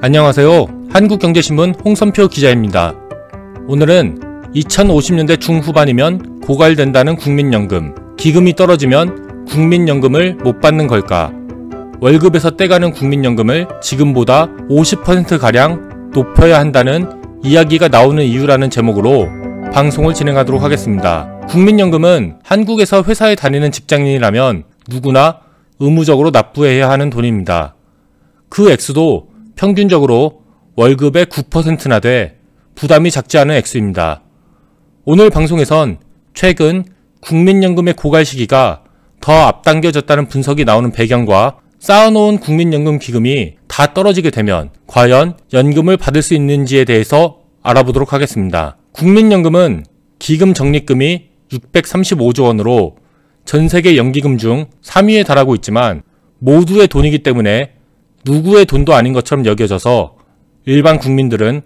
안녕하세요. 한국경제신문 홍선표 기자입니다. 오늘은 2050년대 중후반이면 고갈된다는 국민연금, 기금이 떨어지면 국민연금을 못 받는 걸까? 월급에서 떼가는 국민연금을 지금보다 50%가량 높여야 한다는 이야기가 나오는 이유라는 제목으로 방송을 진행하도록 하겠습니다. 국민연금은 한국에서 회사에 다니는 직장인이라면 누구나 의무적으로 납부해야 하는 돈입니다. 그 액수도 평균적으로 월급의 9%나 돼 부담이 작지 않은 액수입니다. 오늘 방송에선 최근 국민연금의 고갈 시기가 더 앞당겨졌다는 분석이 나오는 배경과 쌓아놓은 국민연금 기금이 다 떨어지게 되면 과연 연금을 받을 수 있는지에 대해서 알아보도록 하겠습니다. 국민연금은 기금 적립금이 635조 원으로 전 세계 연기금 중 3위에 달하고 있지만 모두의 돈이기 때문에 누구의 돈도 아닌 것처럼 여겨져서 일반 국민들은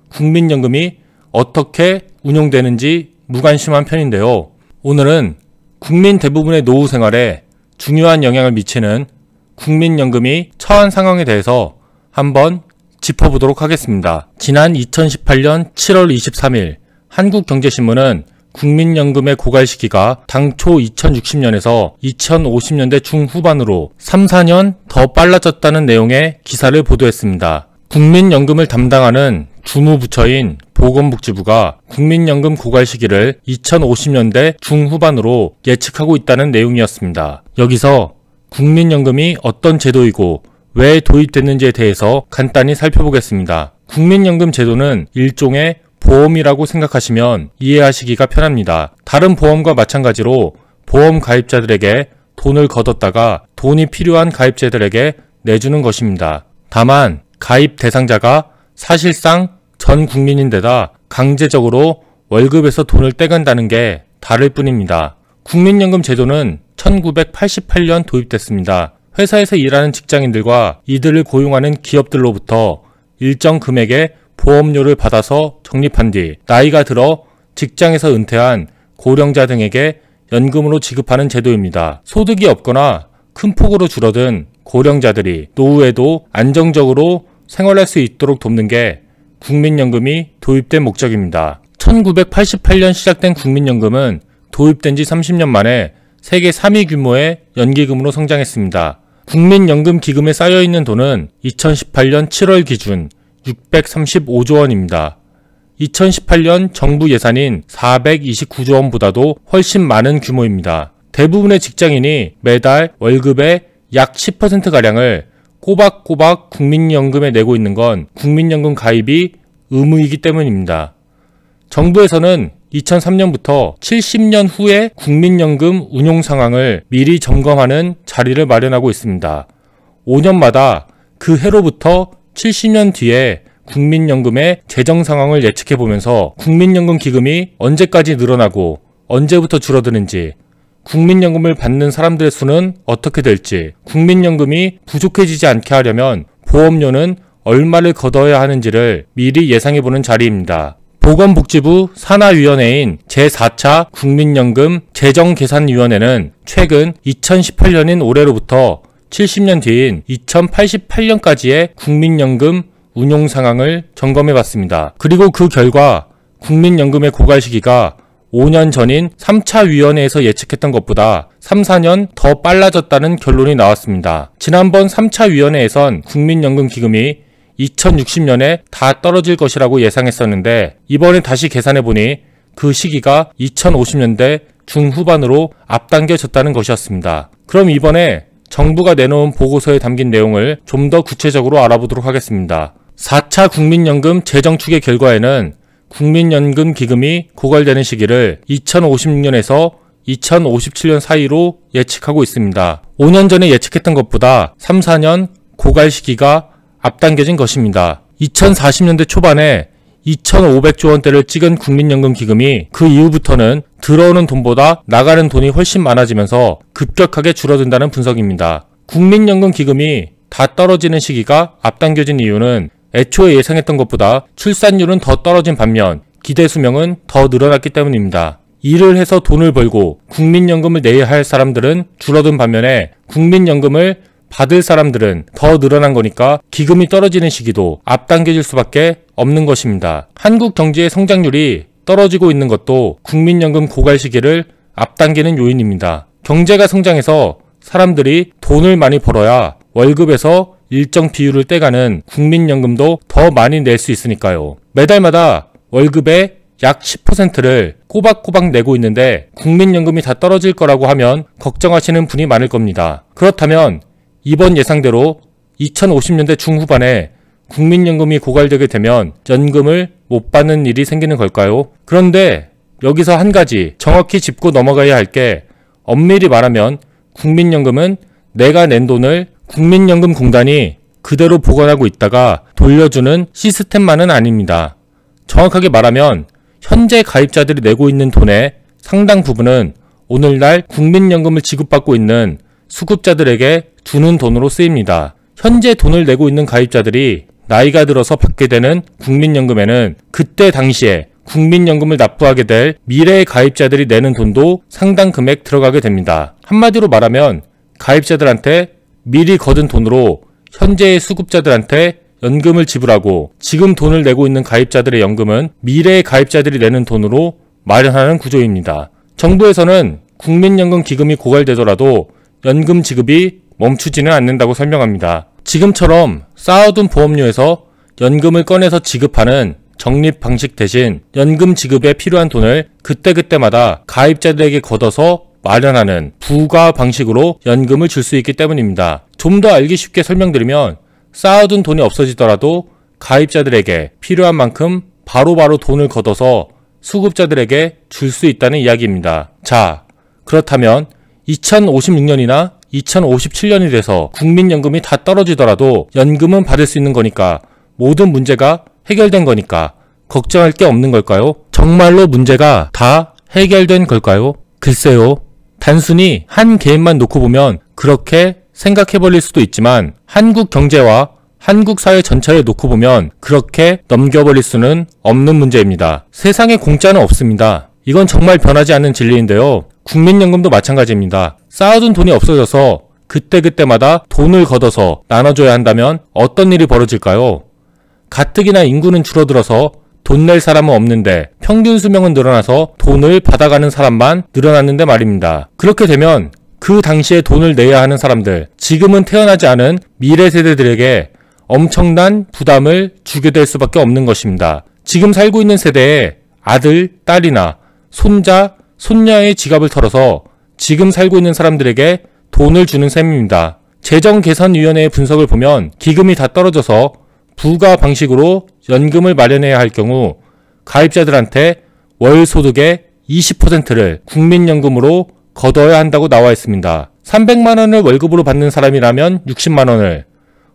국민연금이 어떻게 운용되는지 무관심한 편인데요. 오늘은 국민 대부분의 노후 생활에 중요한 영향을 미치는 국민연금이 처한 상황에 대해서 한번 짚어보도록 하겠습니다. 지난 2018년 7월 23일 한국경제신문은 국민연금의 고갈 시기가 당초 2060년에서 2050년대 중후반으로 3-4년 더 빨라졌다는 내용의 기사를 보도했습니다. 국민연금을 담당하는 주무부처인 보건복지부가 국민연금 고갈 시기를 2050년대 중후반으로 예측하고 있다는 내용이었습니다. 여기서 국민연금이 어떤 제도이고 왜 도입됐는지에 대해서 간단히 살펴보겠습니다. 국민연금 제도는 일종의 보험이라고 생각하시면 이해하시기가 편합니다. 다른 보험과 마찬가지로 보험 가입자들에게 돈을 걷었다가 돈이 필요한 가입자들에게 내주는 것입니다. 다만 가입 대상자가 사실상 전 국민인데다 강제적으로 월급에서 돈을 떼간다는 게 다를 뿐입니다. 국민연금 제도는 1988년 도입됐습니다. 회사에서 일하는 직장인들과 이들을 고용하는 기업들로부터 일정 금액의 보험료를 받아서 적립한 뒤 나이가 들어 직장에서 은퇴한 고령자 등에게 연금으로 지급하는 제도입니다. 소득이 없거나 큰 폭으로 줄어든 고령자들이 노후에도 안정적으로 생활할 수 있도록 돕는 게 국민연금이 도입된 목적입니다. 1988년 시작된 국민연금은 도입된 지 30년 만에 세계 3위 규모의 연기금으로 성장했습니다. 국민연금 기금에 쌓여있는 돈은 2018년 7월 기준 635조 원입니다. 2018년 정부 예산인 429조 원보다도 훨씬 많은 규모입니다. 대부분의 직장인이 매달 월급의 약 10%가량을 꼬박꼬박 국민연금에 내고 있는 건 국민연금 가입이 의무이기 때문입니다. 정부에서는 2003년부터 70년 후의 국민연금 운용 상황을 미리 점검하는 자리를 마련하고 있습니다. 5년마다 그 해로부터 70년 뒤에 국민연금의 재정 상황을 예측해보면서 국민연금 기금이 언제까지 늘어나고 언제부터 줄어드는지, 국민연금을 받는 사람들의 수는 어떻게 될지, 국민연금이 부족해지지 않게 하려면 보험료는 얼마를 걷어야 하는지를 미리 예상해보는 자리입니다. 보건복지부 산하위원회인 제4차 국민연금 재정계산위원회는 최근 2018년인 올해로부터 70년 뒤인 2088년까지의 국민연금 운용 상황을 점검해봤습니다. 그리고 그 결과 국민연금의 고갈 시기가 5년 전인 3차 위원회에서 예측했던 것보다 3-4년 더 빨라졌다는 결론이 나왔습니다. 지난번 3차 위원회에선 국민연금 기금이 2060년에 다 떨어질 것이라고 예상했었는데 이번에 다시 계산해보니 그 시기가 2050년대 중후반으로 앞당겨졌다는 것이었습니다. 그럼 이번에 정부가 내놓은 보고서에 담긴 내용을 좀 더 구체적으로 알아보도록 하겠습니다. 4차 국민연금 재정축의 결과에는 국민연금 기금이 고갈되는 시기를 2056년에서 2057년 사이로 예측하고 있습니다. 5년 전에 예측했던 것보다 3-4년 고갈 시기가 앞당겨진 것입니다. 2040년대 초반에 2,500조 원대를 찍은 국민연금 기금이 그 이후부터는 들어오는 돈보다 나가는 돈이 훨씬 많아지면서 급격하게 줄어든다는 분석입니다. 국민연금 기금이 다 떨어지는 시기가 앞당겨진 이유는 애초에 예상했던 것보다 출산율은 더 떨어진 반면 기대 수명은 더 늘어났기 때문입니다. 일을 해서 돈을 벌고 국민연금을 내야 할 사람들은 줄어든 반면에 국민연금을 받을 사람들은 더 늘어난 거니까 기금이 떨어지는 시기도 앞당겨질 수밖에 없는 것입니다. 한국 경제의 성장률이 떨어지고 있는 것도 국민연금 고갈 시기를 앞당기는 요인입니다. 경제가 성장해서 사람들이 돈을 많이 벌어야 월급에서 일정 비율을 떼가는 국민연금도 더 많이 낼 수 있으니까요. 매달마다 월급의 약 10%를 꼬박꼬박 내고 있는데 국민연금이 다 떨어질 거라고 하면 걱정하시는 분이 많을 겁니다. 그렇다면 이번 예상대로 2050년대 중후반에 국민연금이 고갈되게 되면 연금을 못 받는 일이 생기는 걸까요? 그런데 여기서 한 가지 정확히 짚고 넘어가야 할 게, 엄밀히 말하면 국민연금은 내가 낸 돈을 국민연금공단이 그대로 보관하고 있다가 돌려주는 시스템만은 아닙니다. 정확하게 말하면 현재 가입자들이 내고 있는 돈의 상당 부분은 오늘날 국민연금을 지급받고 있는 수급자들에게 주는 돈으로 쓰입니다. 현재 돈을 내고 있는 가입자들이 나이가 들어서 받게 되는 국민연금에는 그때 당시에 국민연금을 납부하게 될 미래의 가입자들이 내는 돈도 상당 금액 들어가게 됩니다. 한마디로 말하면 가입자들한테 미리 거둔 돈으로 현재의 수급자들한테 연금을 지불하고, 지금 돈을 내고 있는 가입자들의 연금은 미래의 가입자들이 내는 돈으로 마련하는 구조입니다. 정부에서는 국민연금 기금이 고갈되더라도 연금 지급이 멈추지는 않는다고 설명합니다. 지금처럼 쌓아둔 보험료에서 연금을 꺼내서 지급하는 적립 방식 대신 연금 지급에 필요한 돈을 그때그때마다 가입자들에게 걷어서 마련하는 부과 방식으로 연금을 줄 수 있기 때문입니다. 좀 더 알기 쉽게 설명드리면, 쌓아둔 돈이 없어지더라도 가입자들에게 필요한 만큼 바로바로 돈을 걷어서 수급자들에게 줄 수 있다는 이야기입니다. 자, 그렇다면 2056년이나 2057년이 돼서 국민연금이 다 떨어지더라도 연금은 받을 수 있는 거니까, 모든 문제가 해결된 거니까 걱정할 게 없는 걸까요? 정말로 문제가 다 해결된 걸까요? 글쎄요. 단순히 한 개인만 놓고 보면 그렇게 생각해버릴 수도 있지만, 한국 경제와 한국 사회 전체를 놓고 보면 그렇게 넘겨버릴 수는 없는 문제입니다. 세상에 공짜는 없습니다. 이건 정말 변하지 않는 진리인데요. 국민연금도 마찬가지입니다. 쌓아둔 돈이 없어져서 그때그때마다 돈을 걷어서 나눠줘야 한다면 어떤 일이 벌어질까요? 가뜩이나 인구는 줄어들어서 돈 낼 사람은 없는데 평균 수명은 늘어나서 돈을 받아가는 사람만 늘어났는데 말입니다. 그렇게 되면 그 당시에 돈을 내야 하는 사람들, 지금은 태어나지 않은 미래 세대들에게 엄청난 부담을 주게 될 수밖에 없는 것입니다. 지금 살고 있는 세대의 아들, 딸이나 손자, 손녀의 지갑을 털어서 지금 살고 있는 사람들에게 돈을 주는 셈입니다. 재정개선위원회의 분석을 보면 기금이 다 떨어져서 부가 방식으로 연금을 마련해야 할 경우 가입자들한테 월 소득의 20%를 국민연금으로 걷어야 한다고 나와 있습니다. 300만원을 월급으로 받는 사람이라면 60만원을,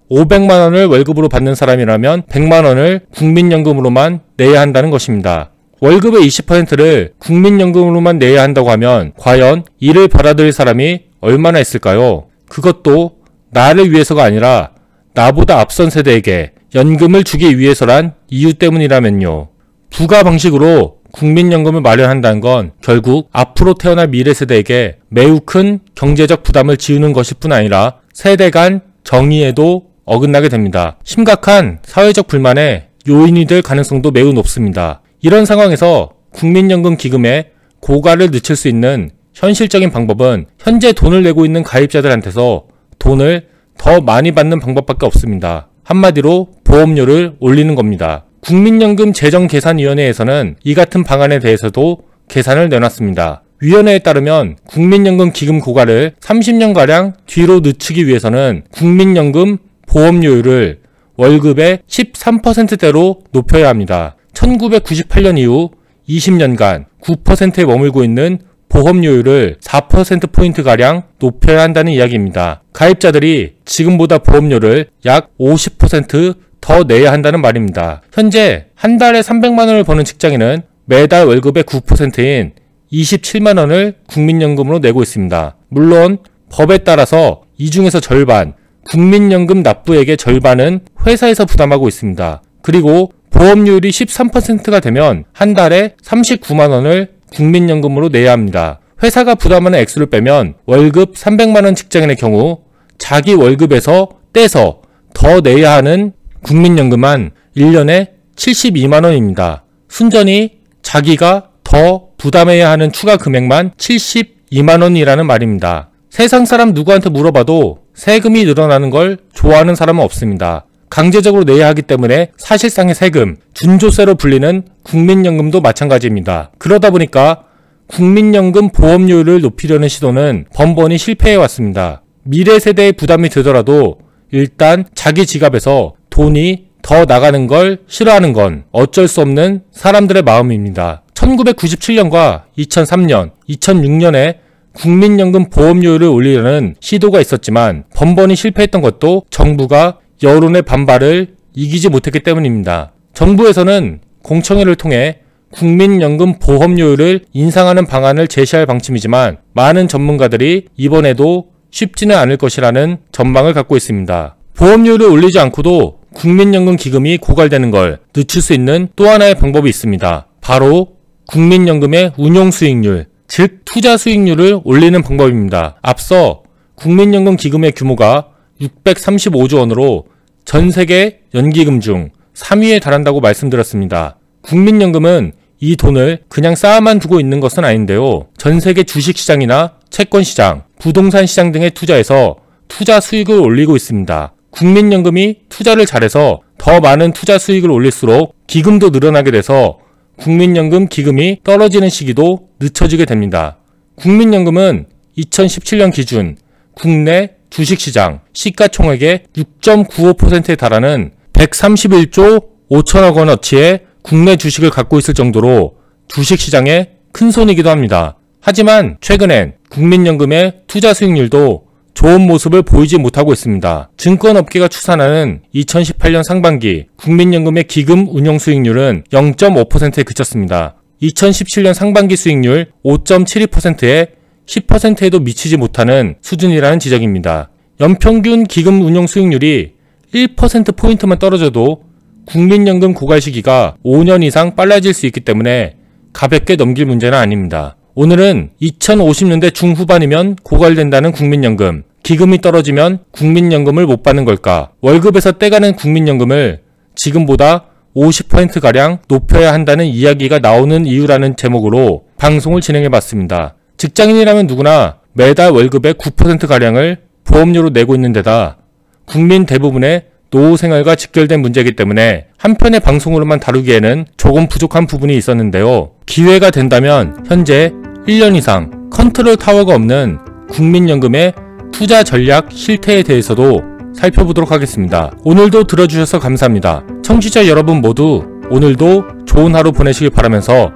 500만원을 월급으로 받는 사람이라면 100만원을 국민연금으로만 내야 한다는 것입니다. 월급의 20%를 국민연금으로만 내야 한다고 하면 과연 이를 받아들일 사람이 얼마나 있을까요? 그것도 나를 위해서가 아니라 나보다 앞선 세대에게 연금을 주기 위해서란 이유 때문이라면요. 부가 방식으로 국민연금을 마련한다는 건 결국 앞으로 태어날 미래 세대에게 매우 큰 경제적 부담을 지우는 것일 뿐 아니라 세대 간 정의에도 어긋나게 됩니다. 심각한 사회적 불만의 요인이 될 가능성도 매우 높습니다. 이런 상황에서 국민연금 기금에 고갈을 늦출 수 있는 현실적인 방법은 현재 돈을 내고 있는 가입자들한테서 돈을 더 많이 받는 방법밖에 없습니다. 한마디로 보험료를 올리는 겁니다. 국민연금 재정계산위원회에서는 이 같은 방안에 대해서도 계산을 내놨습니다. 위원회에 따르면 국민연금 기금 고갈을 30년가량 뒤로 늦추기 위해서는 국민연금 보험료율을 월급의 13%대로 높여야 합니다. 1998년 이후 20년간 9%에 머물고 있는 보험료율을 4%포인트가량 높여야 한다는 이야기입니다. 가입자들이 지금보다 보험료를 약 50% 더 내야 한다는 말입니다. 현재 한 달에 300만원을 버는 직장인은 매달 월급의 9%인 27만원을 국민연금으로 내고 있습니다. 물론 법에 따라서 이 중에서 절반, 국민연금 납부액의 절반은 회사에서 부담하고 있습니다. 그리고 보험료율이 13%가 되면 한 달에 39만원을 국민연금으로 내야 합니다. 회사가 부담하는 액수를 빼면 월급 300만원 직장인의 경우 자기 월급에서 떼서 더 내야 하는 국민연금만 1년에 72만원입니다. 순전히 자기가 더 부담해야 하는 추가 금액만 72만원이라는 말입니다. 세상 사람 누구한테 물어봐도 세금이 늘어나는 걸 좋아하는 사람은 없습니다. 강제적으로 내야 하기 때문에 사실상의 세금, 준조세로 불리는 국민연금도 마찬가지입니다. 그러다 보니까 국민연금 보험료를 높이려는 시도는 번번이 실패해왔습니다. 미래 세대의 부담이 되더라도 일단 자기 지갑에서 돈이 더 나가는 걸 싫어하는 건 어쩔 수 없는 사람들의 마음입니다. 1997년과 2003년, 2006년에 국민연금 보험료를 올리려는 시도가 있었지만 번번이 실패했던 것도 정부가 여론의 반발을 이기지 못했기 때문입니다. 정부에서는 공청회를 통해 국민연금 보험료를 인상하는 방안을 제시할 방침이지만 많은 전문가들이 이번에도 쉽지는 않을 것이라는 전망을 갖고 있습니다. 보험료를 올리지 않고도 국민연금 기금이 고갈되는 걸 늦출 수 있는 또 하나의 방법이 있습니다. 바로 국민연금의 운용수익률, 즉 투자 수익률을 올리는 방법입니다. 앞서 국민연금 기금의 규모가 635조 원으로 전 세계 연기금 중 3위에 달한다고 말씀드렸습니다. 국민연금은 이 돈을 그냥 쌓아만 두고 있는 것은 아닌데요. 전 세계 주식시장이나 채권시장, 부동산 시장 등에 투자해서 투자 수익을 올리고 있습니다. 국민연금이 투자를 잘해서 더 많은 투자 수익을 올릴수록 기금도 늘어나게 돼서 국민연금 기금이 떨어지는 시기도 늦춰지게 됩니다. 국민연금은 2017년 기준 국내 주식시장 시가총액의 6.95%에 달하는 131조 5천억 원어치의 국내 주식을 갖고 있을 정도로 주식시장의 큰손이기도 합니다. 하지만 최근엔 국민연금의 투자 수익률도 좋은 모습을 보이지 못하고 있습니다. 증권업계가 추산하는 2018년 상반기 국민연금의 기금 운용 수익률은 0.5%에 그쳤습니다. 2017년 상반기 수익률 5.72%에 10%에도 미치지 못하는 수준이라는 지적입니다. 연평균 기금 운용 수익률이 1%포인트만 떨어져도 국민연금 고갈 시기가 5년 이상 빨라질 수 있기 때문에 가볍게 넘길 문제는 아닙니다. 오늘은 2050년대 중후반이면 고갈된다는 국민연금, 기금이 떨어지면 국민연금을 못 받는 걸까? 월급에서 떼가는 국민연금을 지금보다 50%가량 높여야 한다는 이야기가 나오는 이유라는 제목으로 방송을 진행해봤습니다. 직장인이라면 누구나 매달 월급의 9%가량을 보험료로 내고 있는 데다 국민 대부분의 노후생활과 직결된 문제이기 때문에 한 편의 방송으로만 다루기에는 조금 부족한 부분이 있었는데요. 기회가 된다면 현재 1년 이상 컨트롤 타워가 없는 국민연금의 투자 전략 실태에 대해서도 살펴보도록 하겠습니다. 오늘도 들어주셔서 감사합니다. 청취자 여러분 모두 오늘도 좋은 하루 보내시길 바라면서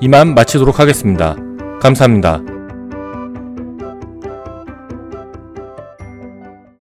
이만 마치도록 하겠습니다. 감사합니다.